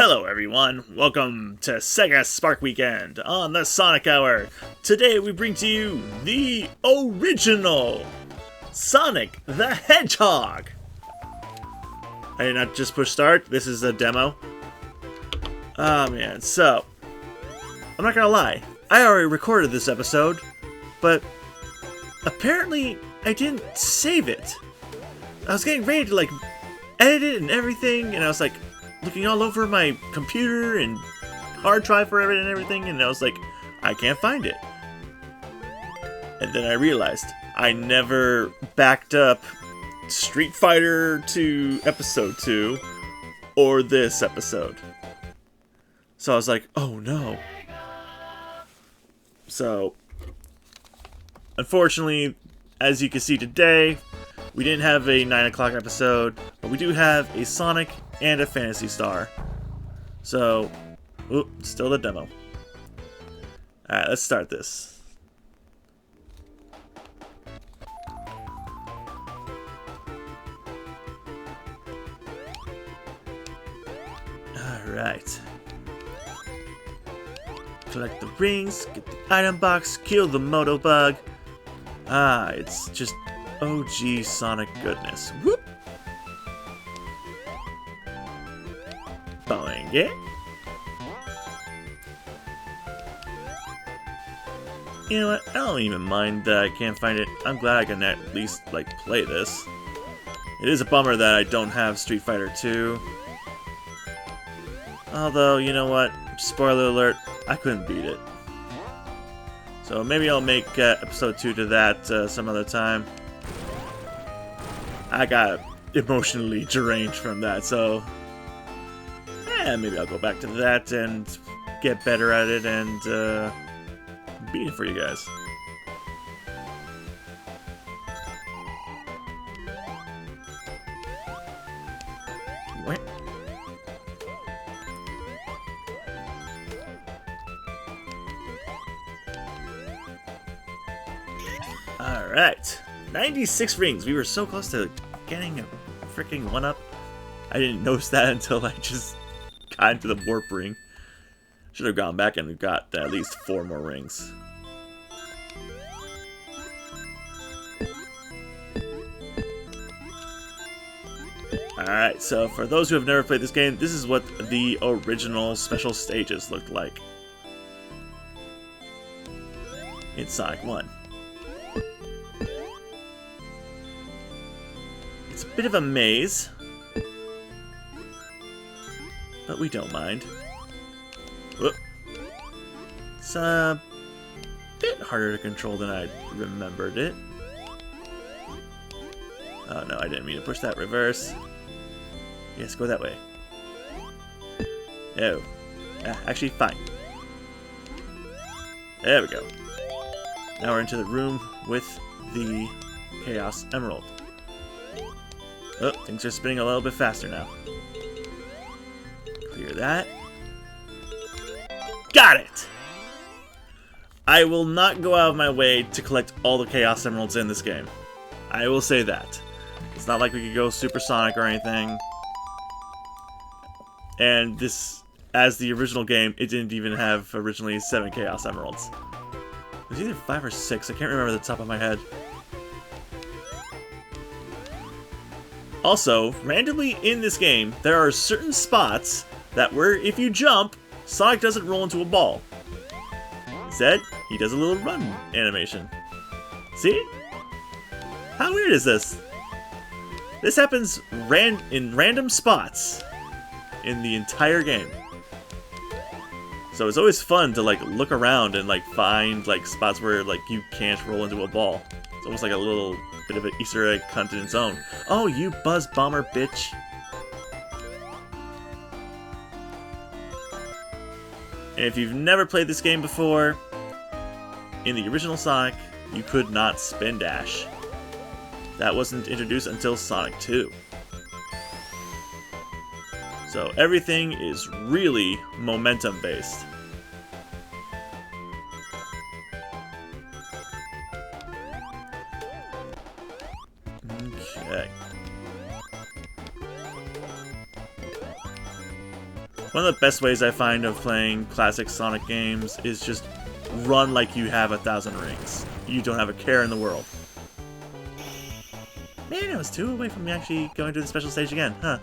Hello everyone, welcome to Sega Spark Weekend on the Sonic Hour. Today we bring to you the original Sonic the Hedgehog. I did not just push start, this is a demo. Oh man, so, I'm not gonna lie, I already recorded this episode, but apparently I didn't save it. I was getting ready to edit it and everything, and I was like, looking all over my computer and hard drive for it and everything, and I was like, I can't find it. And then I realized I never backed up Street Fighter 2 Episode 2 or this episode. So I was like, oh no. So, unfortunately, as you can see today, we didn't have a 9 o'clock episode, but we do have a Sonic and a Phantasy Star. So, still the demo. Alright, let's start this. Alright. Collect the rings, get the item box, kill the Moto Bug. Ah, it's just OG Sonic goodness. Whoop! Boing it. You know what? I don't even mind that I can't find it. I'm glad I can at least, play this. It is a bummer that I don't have Street Fighter 2. Although, you know what? Spoiler alert, I couldn't beat it. So maybe I'll make episode 2 to that some other time. I got emotionally deranged from that, so maybe I'll go back to that and get better at it and beat it for you guys. Alright, 96 rings. We were so close to getting a freaking 1-up. I didn't notice that until I just got into the warp ring. Should have gone back and got at least 4 more rings. Alright, so for those who have never played this game, this is what the original special stages looked like in Sonic 1. It's a bit of a maze, but we don't mind. Whoop. It's a bit harder to control than I remembered it. Oh no, I didn't mean to push that reverse. Yes, go that way. Oh. Actually, fine. There we go. Now we're into the room with the Chaos Emerald. Oh, things are spinning a little bit faster now. Clear that. Got it! I will not go out of my way to collect all the Chaos Emeralds in this game. I will say that. It's not like we could go supersonic or anything. And this, as the original game, it didn't even have originally 7 Chaos Emeralds. It was either 5 or 6, I can't remember the top of my head. Also, randomly in this game, there are certain spots that where if you jump, Sonic doesn't roll into a ball. Instead, he does a little run animation. See? How weird is this? This happens in random spots in the entire game. So it's always fun to look around and find spots where you can't roll into a ball. It's almost like a little bit of an Easter egg hunt in its own. Oh, you buzz bomber bitch. And if you've never played this game before, in the original Sonic, you could not spin dash. That wasn't introduced until Sonic 2. So everything is really momentum based. Okay. One of the best ways I find of playing classic Sonic games is just run like you have 1,000 rings. You don't have a care in the world. Man, I was 2 away from actually going to the special stage again, huh?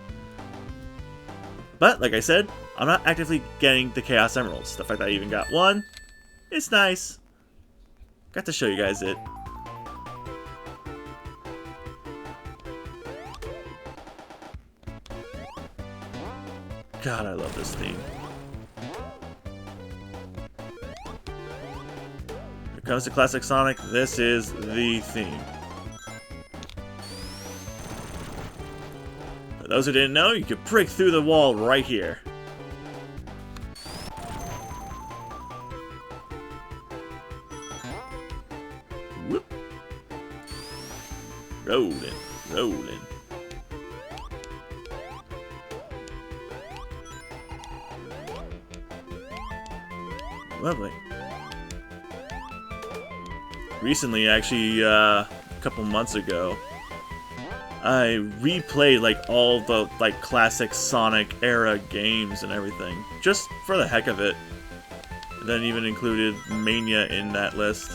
But, like I said, I'm not actively getting the Chaos Emeralds. The fact that I even got 1, it's nice. Got to show you guys it. God, I love this theme. When it comes to classic Sonic, this is the theme. For those who didn't know, you could break through the wall right here. Whoop. Rolling, rolling. Lovely. Recently, actually, a couple months ago, I replayed like all the like classic Sonic era games and everything, just for the heck of it. And then even included Mania in that list.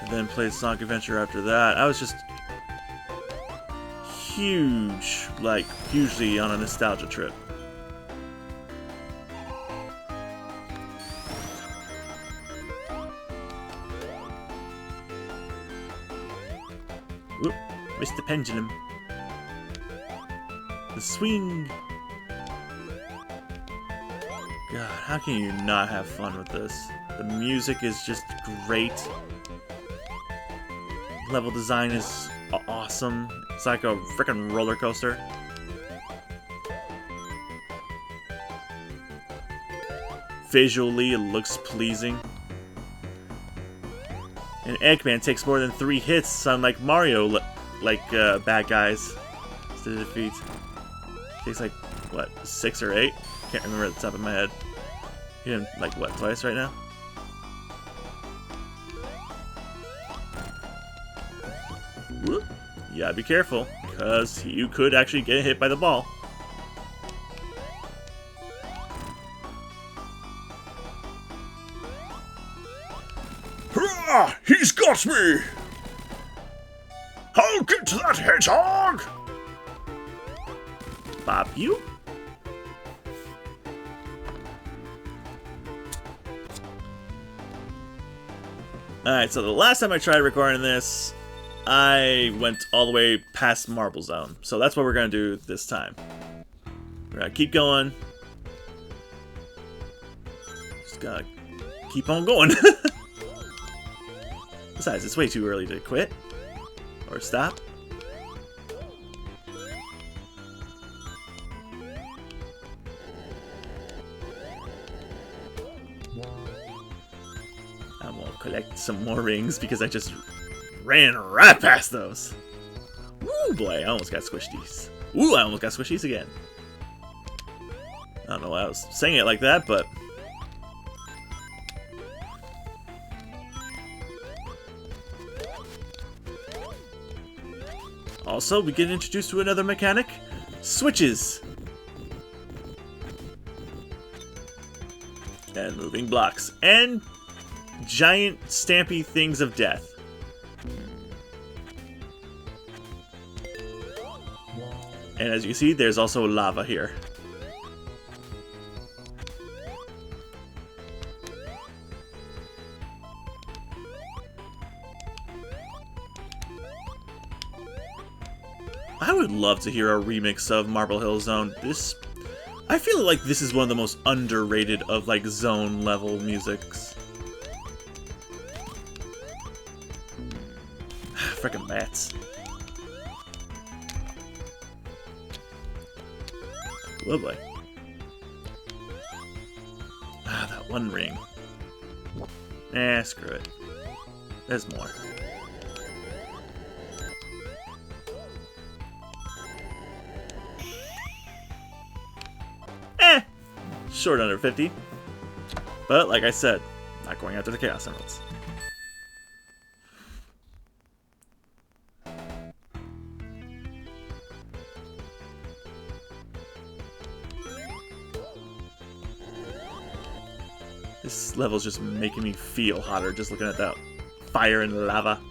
And then played Sonic Adventure after that. I was just hugely on a nostalgia trip. Whoop, missed the pendulum. The swing. God, how can you not have fun with this? The music is just great. Level design is awesome. It's like a freaking roller coaster. Visually, it looks pleasing. And Eggman takes more than 3 hits on like Mario bad guys to defeat. Takes like what, 6 or 8? Can't remember at the top of my head. Hit him like what, twice right now? Whoop. You gotta be careful, because you could actually get hit by the ball. Hurrah! He's got me! I'll get to that hedgehog! Bop you? Alright, so the last time I tried recording this, I went all the way past Marble Zone. So that's what we're going to do this time. We're going to keep going. Just gotta keep on going. Besides, it's way too early to quit. Or stop. I'm gonna collect some more rings because I just ran right past those. Ooh, boy, I almost got squishies. Ooh, I almost got squishies again. I don't know why I was saying it like that, but... Also, we get introduced to another mechanic. Switches. And moving blocks. And giant stampy things of death. And as you see, there's also lava here. I would love to hear a remix of Marble Hill Zone. I feel like this is one of the most underrated of like zone level musics. Frickin' bats. Lovely. Ah, that one ring. Screw it. There's more. Short under 50. But, like I said, not going after the Chaos Emeralds. This level's just making me feel hotter just looking at that fire and lava.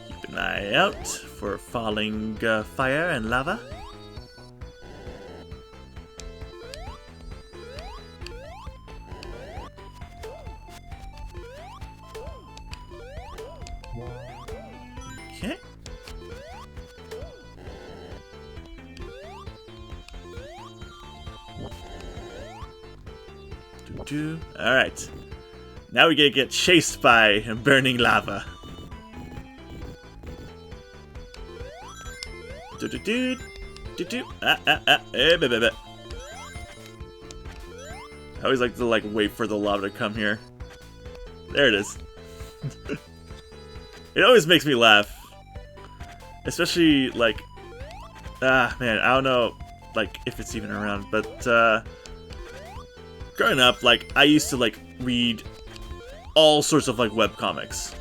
Keep an eye out for falling fire and lava. Okay. Alright. Now we get chased by burning lava. I always like to wait for the lava to come here. There it is. It always makes me laugh. Especially man, I don't know if it's even around, but growing up, I used to read all sorts of webcomics.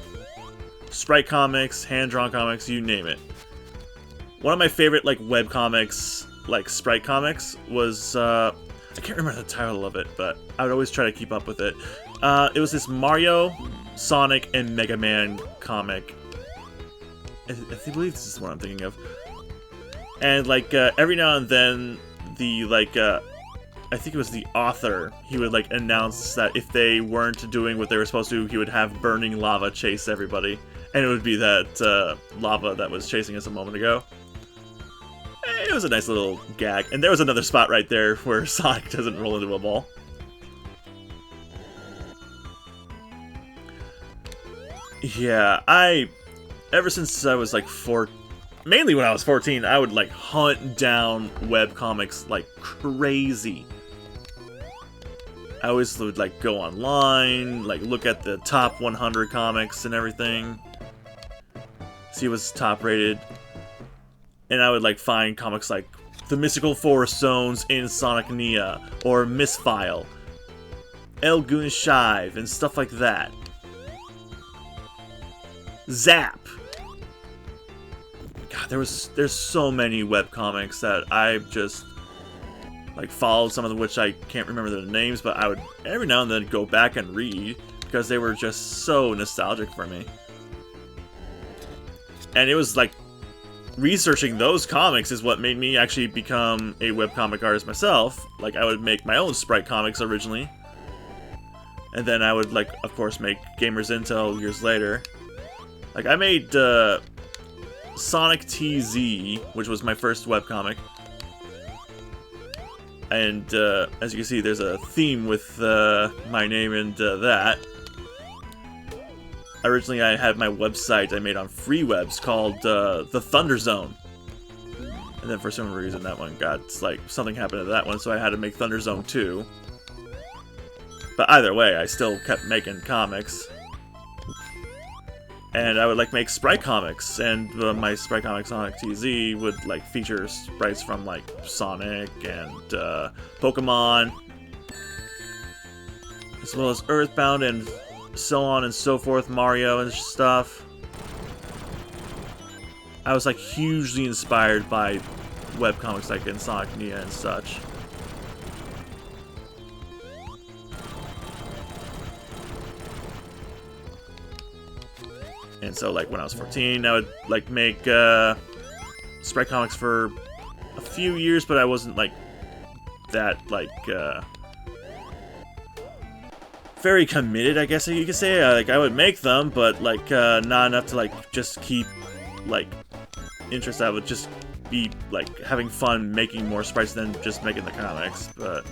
Sprite comics, hand-drawn comics, you name it. One of my favorite webcomics, Sprite comics, was I can't remember the title of it, but I would always try to keep up with it. It was this Mario, Sonic, and Mega Man comic. I believe this is what I'm thinking of. And every now and then, the I think it was the author, he would announce that if they weren't doing what they were supposed to, he would have burning lava chase everybody. And it would be that lava that was chasing us a moment ago. It was a nice little gag. And there was another spot right there where Sonic doesn't roll into a ball. Yeah, ever since I was mainly when I was 14, I would hunt down webcomics like crazy. I always would go online, look at the top 100 comics and everything, see what's top rated, and I would find comics like The Mystical Forest Zones in Sonic Nia, or Misfile, El Goon Shive, and stuff like that. Zap! God, there's so many webcomics that I just followed, some of which I can't remember their names, but I would every now and then go back and read because they were just so nostalgic for me. And it was researching those comics is what made me actually become a webcomic artist myself. I would make my own Sprite comics originally, and then I would of course make gamersintel years later. I made sonicthedgehog, which was my first webcomic. And as you can see, there's a theme with my name and that. Originally, I had my website I made on free webs called The Thunder Zone. And then for some reason that one got, something happened to that one, so I had to make Thunder Zone 2. But either way, I still kept making comics. And I would make Sprite comics, and my Sprite comic SonicTZ would feature sprites from Sonic and Pokemon, as well as Earthbound and so on and so forth, Mario and stuff. I was hugely inspired by webcomics in Sonic Nia and such. And so, when I was 14, I would, make, Sprite comics for a few years, but I wasn't, that, very committed, I guess you could say. I would make them, but, not enough to, just keep, interest. I would just be, having fun making more sprites than just making the comics, but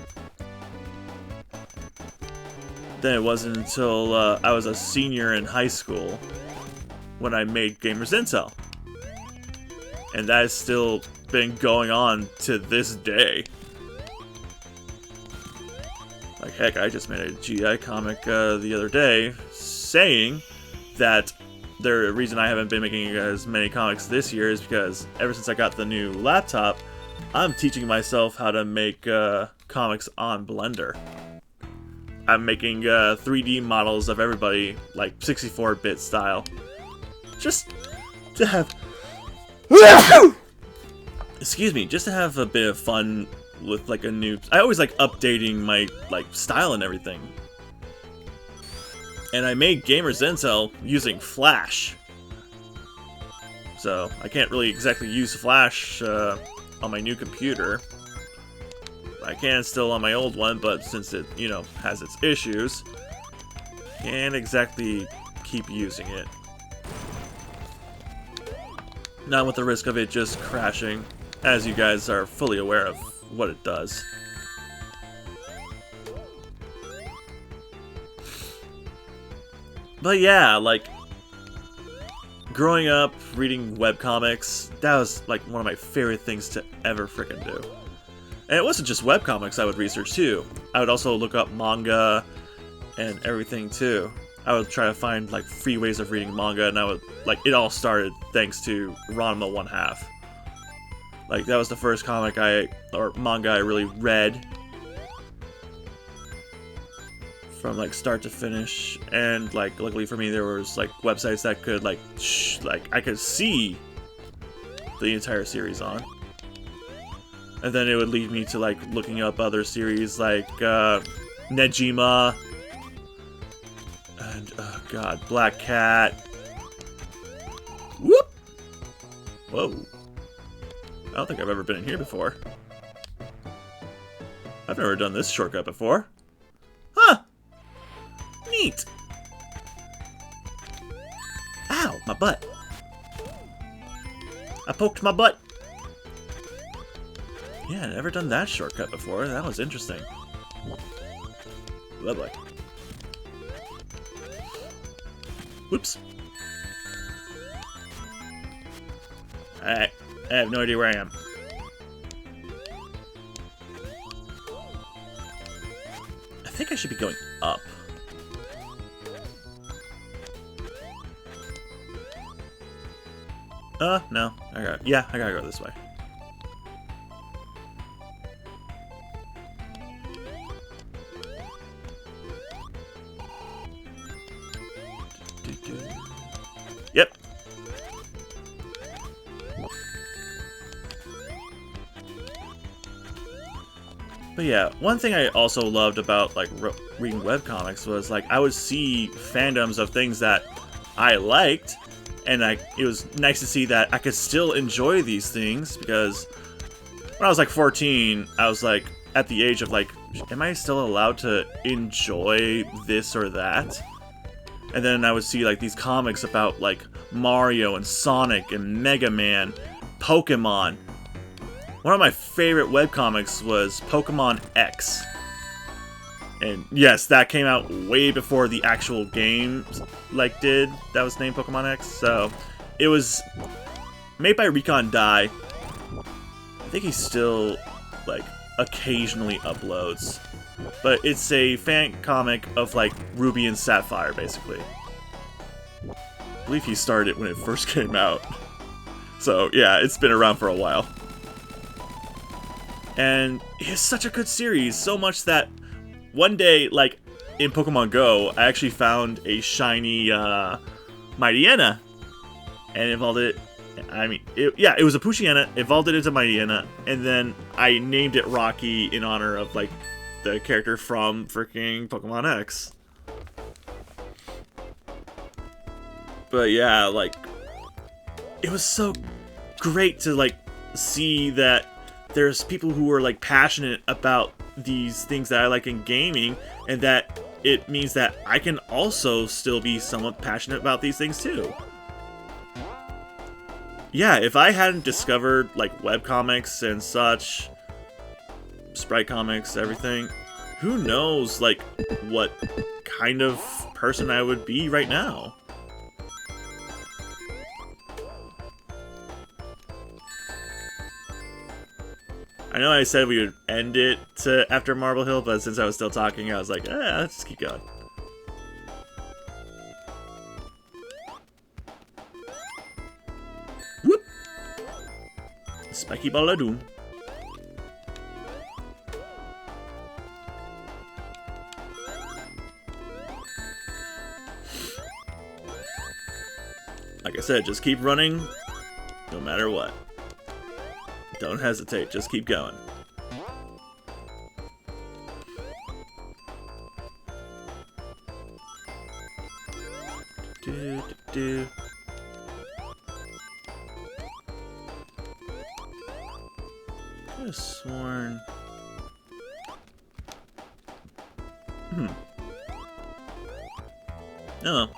then it wasn't until, I was a senior in high school when I made gamersintel. And that has still been going on to this day. Heck, I just made a GI comic the other day saying that the reason I haven't been making as many comics this year is because ever since I got the new laptop, I'm teaching myself how to make comics on Blender. I'm making 3D models of everybody, 64-bit style. Just to have Excuse me, just to have a bit of fun with like a new... I always like updating my like style and everything. And I made gamersintel using Flash. So I can't really exactly use Flash on my new computer. I can still on my old one, but since it, you know, has its issues, can't exactly keep using it. Not with the risk of it just crashing, as you guys are fully aware of what it does. But yeah, like, growing up, reading webcomics, that was like one of my favorite things to ever frickin' do. And it wasn't just webcomics I would research too. I would also look up manga and everything too. I would try to find like free ways of reading manga, and I would like it all started thanks to Ranma 1/2. Like that was the first manga I really read from like start to finish, and like luckily for me there was like websites that could like I could see the entire series on. And then it would lead me to like looking up other series like Nejima and oh god, Black Cat. Whoop! Whoa. I don't think I've ever been in here before. I've never done this shortcut before. Huh! Neat! Ow! My butt! I poked my butt! Yeah, I've never done that shortcut before. That was interesting. Lovely. Whoops. Alright. I have no idea where I am. I think I should be going up. No. I gotta go this way. Yep. But yeah, one thing I also loved about like reading webcomics was like I would see fandoms of things that I liked, and it was nice to see that I could still enjoy these things, because when I was like 14, I was like at the age of like, am I still allowed to enjoy this or that? And then I would see like these comics about like Mario and Sonic and Mega Man, Pokemon. One of my favorite webcomics was Pokemon X. And yes, that came out way before the actual game like did. That was named Pokemon X. So it was made by Recon Dai. I think he still like occasionally uploads. But it's a fan comic of like Ruby and Sapphire, basically. I believe he started it when it first came out. So yeah, it's been around for a while. And it's such a good series, so much that one day, like in Pokemon Go, I actually found a shiny Mightyena, and evolved it. It was a Poochyena, evolved it into Mightyena, and then I named it Rocky in honor of like the character from freaking Pokemon X. But yeah, like it was so great to like see that there's people who are like passionate about these things that I like in gaming, and that it means that I can also still be somewhat passionate about these things too. Yeah, if I hadn't discovered like webcomics and such, sprite comics, everything, who knows like what kind of person I would be right now. I know I said we would end it after Marble Hill, but since I was still talking, I was like, let's just keep going. Whoop! Spiky ball of doom. Like I said, just keep running. No matter what. Don't hesitate, just keep going. Do. Could have sworn. Oh.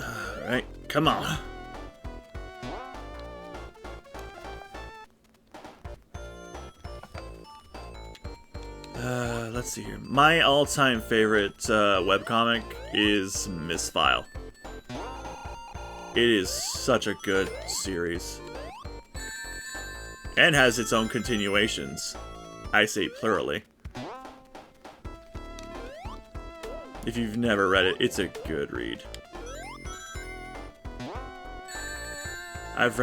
Alright, come on. Let's see here. My all-time favorite webcomic is Misfile. It is such a good series. And has its own continuations. I say plurally. If you've never read it, it's a good read. I've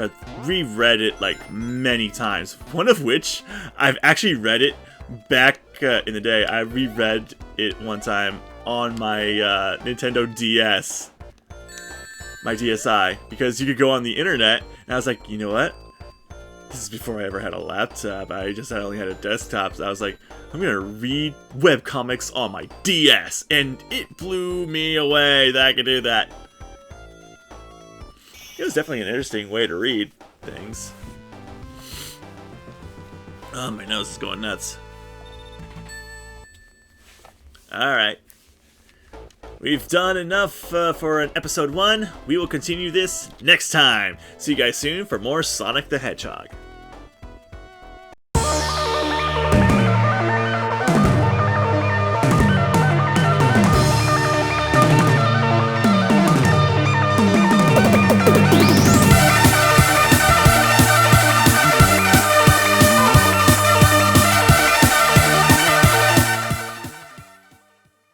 reread it like many times. One of which, I've actually read it back in the day. I reread it one time on my Nintendo DS. My DSi. Because you could go on the internet, and I was like, you know what? This is before I ever had a laptop. I only had a desktop, so I was like, I'm gonna read webcomics on my DS. And it blew me away that I could do that. It was definitely an interesting way to read things. Oh, my nose is going nuts. Alright. We've done enough for an episode 1. We will continue this next time. See you guys soon for more Sonic the Hedgehog.